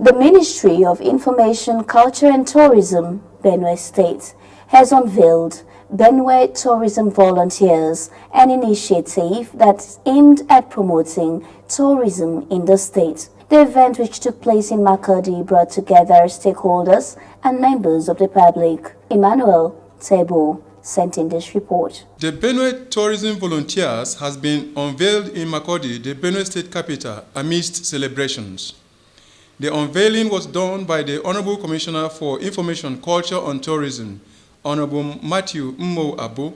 The Ministry of Information, Culture and Tourism, Benue State, has unveiled Benue Tourism Volunteers, an initiative that's aimed at promoting tourism in the state. The event, which took place in Makurdi, brought together stakeholders and members of the public. Emmanuel Tebo sent in this report. The Benue Tourism Volunteers has been unveiled in Makurdi, the Benue State capital, amidst celebrations. The unveiling was done by the Honorable Commissioner for Information, Culture and Tourism, Honorable Matthew Mmo Abu,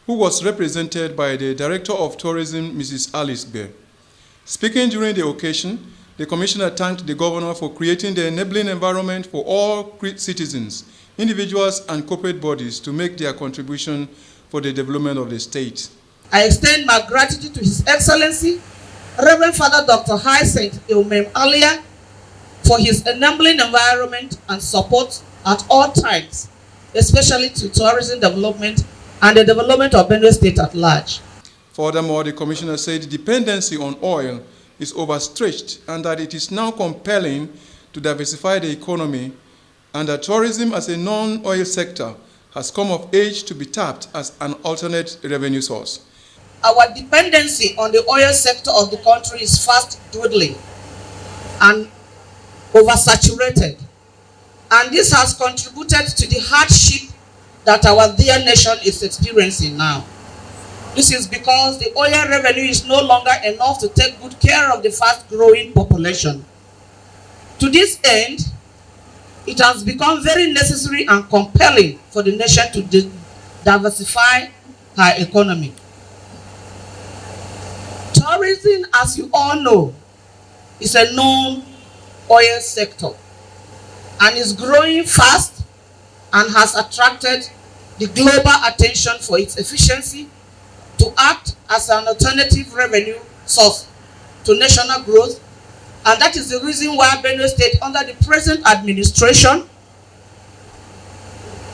who was represented by the Director of Tourism, Mrs. Alice Bear. Speaking during the occasion, the Commissioner thanked the Governor for creating the enabling environment for all citizens, individuals and corporate bodies to make their contribution for the development of the state. I extend my gratitude to His Excellency, Reverend Father Dr. Hyacinth Ilmem Alia, for his enabling environment and support at all times, especially to tourism development and the development of Benue State at large. Furthermore, the Commissioner said dependency on oil is overstretched and that it is now compelling to diversify the economy and that tourism as a non-oil sector has come of age to be tapped as an alternate revenue source. Our dependency on the oil sector of the country is fast dwindling and oversaturated, and this has contributed to the hardship that our dear nation is experiencing now. This is because the oil revenue is no longer enough to take good care of the fast-growing population. To this end, it has become very necessary and compelling for the nation to diversify her economy. Tourism, as you all know, is a known oil sector and is growing fast and has attracted the global attention for its efficiency to act as an alternative revenue source to national growth, and that is the reason why Benue State, under the present administration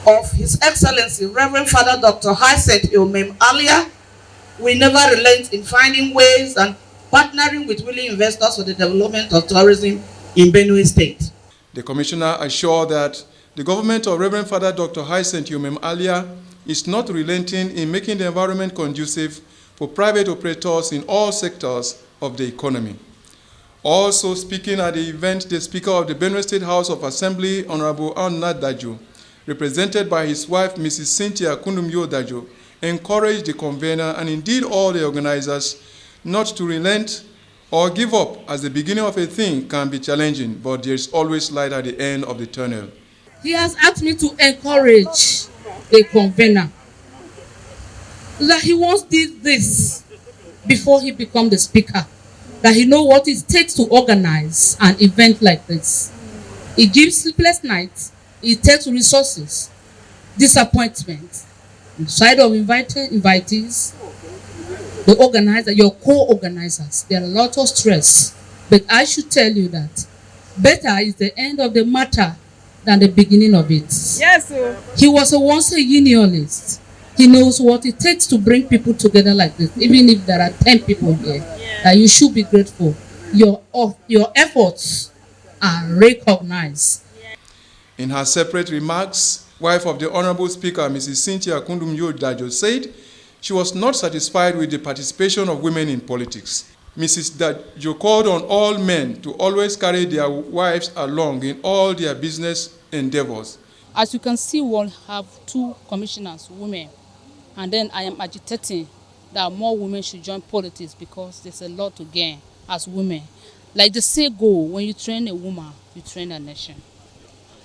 of His Excellency Reverend Father Dr. Hyacinth Ilmem Alia, we never relent in finding ways and partnering with willing investors for the development of tourism in Benue State. The Commissioner assured that the government of Reverend Father Dr. Hyacinth Ilmem Alia is not relenting in making the environment conducive for private operators in all sectors of the economy. Also speaking at the event, the Speaker of the Benue State House of Assembly, Honorable Anna Dajo, represented by his wife, Mrs. Cynthia Kundumyo Dajo, encouraged the convener and indeed all the organizers not to relent or give up, as the beginning of a thing can be challenging, but there is always light at the end of the tunnel. He has asked me to encourage the convener that he once did this before he became the speaker, that he knows what it takes to organize an event like this. It gives sleepless nights, it takes resources, disappointment, the side of invitees, the organizer, your co-organizers. There are a lot of stress, but I should tell you that better is the end of the matter than the beginning of it. Yes, sir. He was once a unionist. He knows what it takes to bring people together like this, even if there are 10 people here. That you should be grateful. Your efforts are recognized. In her separate remarks, wife of the Honorable Speaker, Mrs. Cynthia Kundumyo Dajo, said she was not satisfied with the participation of women in politics. Mrs. Dajo called on all men to always carry their wives along in all their business endeavors. As you can see, we'll have 2 commissioners, women, and then I am agitating that more women should join politics because there's a lot to gain as women. Like the say go, when you train a woman, you train a nation.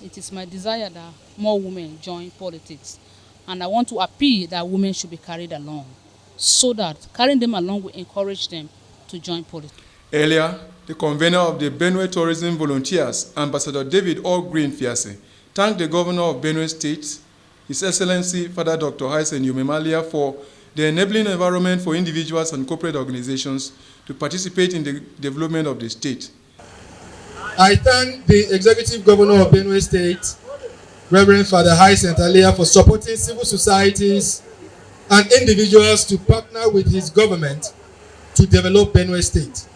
It is my desire that more women join politics. And I want to appeal that women should be carried along so that carrying them along will encourage them to join politics. Earlier, the convener of the Benue Tourism Volunteers, Ambassador David O. Green Fiase, thanked the governor of Benue State, His Excellency Father Dr. Hyacinth Ilmem Alia, for the enabling environment for individuals and corporate organizations to participate in the development of the state. I thank the Executive Governor of Benue State, Reverend Father Hyacinth Alia, for supporting civil societies and individuals to partner with his government to develop Benue State.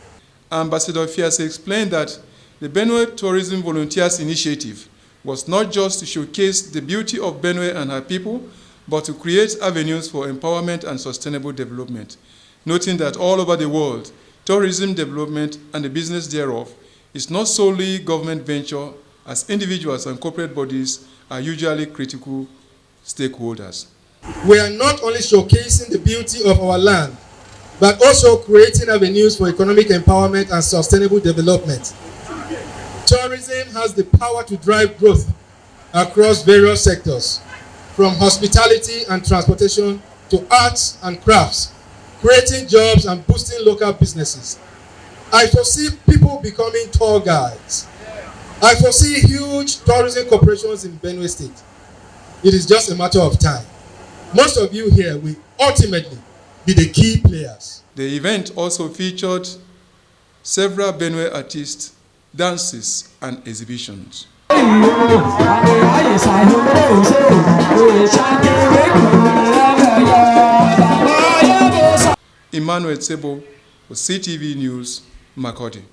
Ambassador Fiase explained that The Benue Tourism Volunteers Initiative was not just to showcase the beauty of Benue and her people, but to create avenues for empowerment and sustainable development, noting that all over the world, tourism development and the business thereof is not solely government venture, as individuals and corporate bodies are usually critical stakeholders. We are not only showcasing the beauty of our land, but also creating avenues for economic empowerment and sustainable development. Tourism has the power to drive growth across various sectors, from hospitality and transportation to arts and crafts, creating jobs and boosting local businesses. I foresee people becoming tour guides. I foresee huge tourism corporations in Benue State. It is just a matter of time. Most of you here will ultimately be the key players. The event also featured several Benue artists, dances, and exhibitions. Emmanuel Sebo for CTV News, Makodi.